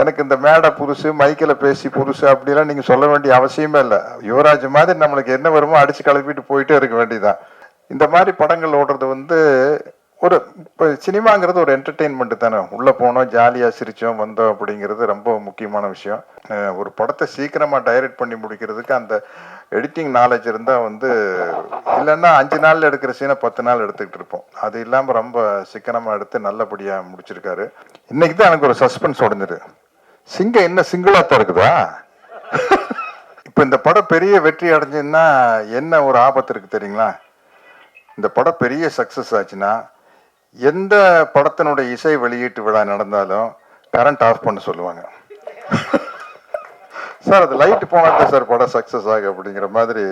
எனக்கு இந்த மேடை புதுசு, மைக்கில் பேசி புதுசு அப்படிலாம் நீங்க சொல்ல வேண்டிய அவசியமே இல்லை. யுவராஜ் மாதிரி நம்மளுக்கு என்ன வருமோ அடிச்சு கிளப்பிட்டு போயிட்டே இருக்க வேண்டியதுதான். இந்த மாதிரி படங்கள் ஓடுறது வந்து ஒரு இப்போ சினிமாங்கிறது ஒரு என்டர்டெயின்மெண்ட் தானே. உள்ள போனோம், ஜாலியா சிரிச்சோம், வந்தோம் அப்படிங்கிறது ரொம்ப முக்கியமான விஷயம். ஒரு படத்தை சீக்கிரமா டைரக்ட் பண்ணி முடிக்கிறதுக்கு அந்த எடிட்டிங் நாலேஜ் இருந்தா வந்து, இல்லைன்னா 5 நாள்ல எடுக்கிற சீனை 10 நாள் எடுத்துக்கிட்டு இருப்போம். அது இல்லாம ரொம்ப சிக்கனமா எடுத்து நல்லபடியா முடிச்சிருக்காரு. இன்னைக்கு தான் எனக்கு ஒரு சஸ்பென்ஸ் உடஞ்சிரு. சிங்கம் என்ன சிங்கிளாத்தான் இருக்குதா? இப்ப இந்த படம் பெரிய வெற்றி அடைஞ்சுன்னா என்ன ஒரு ஆபத்து இருக்கு தெரியுங்களா? இந்த படம் பெரிய சக்சஸ் ஆச்சுன்னா எந்த படத்தினுடைய இசை வெளியீட்டு விழா நடந்தாலும் கரண்ட் ஆஃப் பண்ண சொல்லுவாங்க. சார் அது லைட் போனாதான் சார் படம் சக்சஸ் ஆகும் அப்படிங்கிற மாதிரி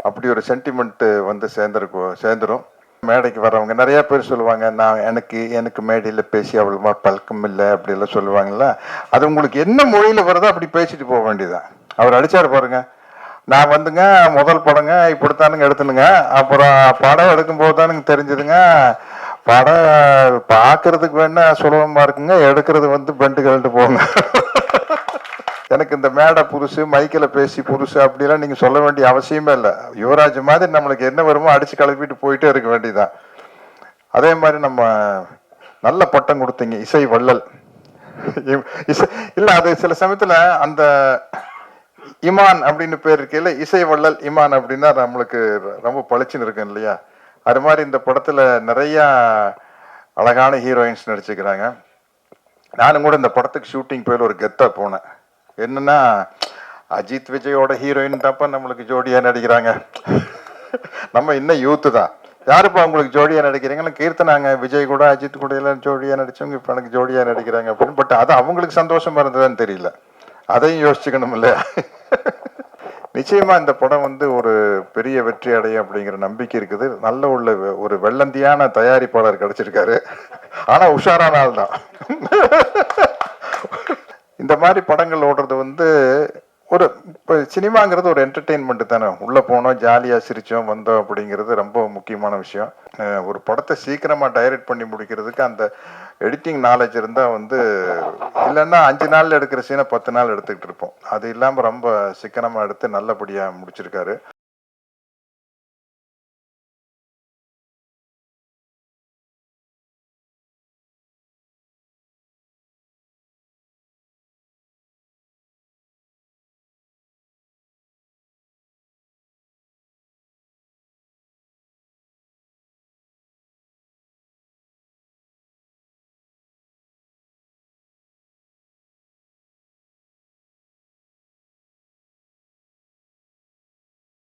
அப்படி ஒரு சென்டிமெண்ட் வந்து சேர்ந்துரும். மேடைக்கு வர்றவங்க நிறைய பேர் சொல்லுவாங்க, நான் எனக்கு எனக்கு மேடையில் பேசி அவ்வளோமா பழக்கம் இல்லை அப்படி எல்லாம் சொல்லுவாங்கல்ல. அது உங்களுக்கு என்ன மொழியில வருதோ அப்படி பேசிட்டு போக வேண்டியதான். அவர் அடிச்சாரு பாருங்க, நான் வந்துங்க முதல் படங்க இப்படித்தானுங்க எடுத்துனுங்க, அப்புறம் படம் எடுக்கும் போது தானுங்க தெரிஞ்சதுங்க, படம் பார்க்கறதுக்கு வேணா சுலபமா இருக்குங்க, எடுக்கிறது வந்து பெண்டு கழட்டு போங்க. எனக்கு இந்த மேடை புதுசு, மைக்கில் பேசி புதுசு அப்படிலாம் நீங்க சொல்ல வேண்டிய அவசியமே இல்லை. யுவராஜ் மாதிரி நம்மளுக்கு என்ன வருமோ அடிச்சு கிளப்பிட்டு போயிட்டே இருக்க வேண்டியதுதான். அதே மாதிரி நம்ம நல்ல பட்டம் கொடுத்தீங்க, இசை வள்ளல். இல்ல அது சில சமயத்துல அந்த இமான் அப்படின்னு பேர் இருக்கையில இசை வள்ளல் இமான் அப்படின்னா நம்மளுக்கு ரொம்ப பளிச்சுன்னு இருக்கும் இல்லையா? அது மாதிரி இந்த படத்துல நிறைய அழகான ஹீரோயின்ஸ் நடிச்சுக்கிறாங்க. நானும் கூட இந்த படத்துக்கு ஷூட்டிங் போயில ஒரு கெத்தா போனேன். என்னன்னா, அஜித் விஜயோட ஹீரோயின் தான்ப்பா நம்மளுக்கு ஜோடியா நடிக்கிறாங்க. நம்ம இன்னும் யூத்து தான். யாருப்பா உங்களுக்கு ஜோடியா நடிக்கிறீங்க? கீர்த்தனாங்க, விஜய் கூட அஜித் கூட எல்லாம் ஜோடியா நடிச்சவங்க இப்ப எனக்கு ஜோடியா நடிக்கிறாங்க அப்படின்னு. பட் அது அவங்களுக்கு சந்தோஷமா இருந்ததுன்னு தெரியல. அதையும் யோசிச்சுக்கணும் இல்லையா? நிச்சயமா இந்த படம் வந்து ஒரு பெரிய வெற்றி அடையும் அப்படிங்கிற நம்பிக்கை இருக்குது. நல்ல உள்ள ஒரு வெள்ளந்தியான தயாரிப்பாளர் கிடைச்சிருக்காரு. ஆனா உஷாரான ஆள் தான். இந்த மாதிரி படங்கள் ஓடுறது வந்து ஒரு இப்போ சினிமாங்கிறது ஒரு என்டர்டெயின்மெண்ட் தானே. உள்ள போனோம், ஜாலியா சிரிச்சோம், வந்தோம் அப்படிங்கிறது ரொம்ப முக்கியமான விஷயம். ஒரு படத்தை சீக்கிரமா டைரக்ட் பண்ணி முடிக்கிறதுக்கு அந்த எடிட்டிங் நாலேஜ் இருந்தா வந்து, இல்லைன்னா 5 நாள்ல எடுக்கிற சீனை 10 நாள் எடுத்துக்கிட்டு இருப்போம். அது இல்லாம ரொம்ப சிக்கனமா எடுத்து நல்லபடியா முடிச்சிருக்காரு.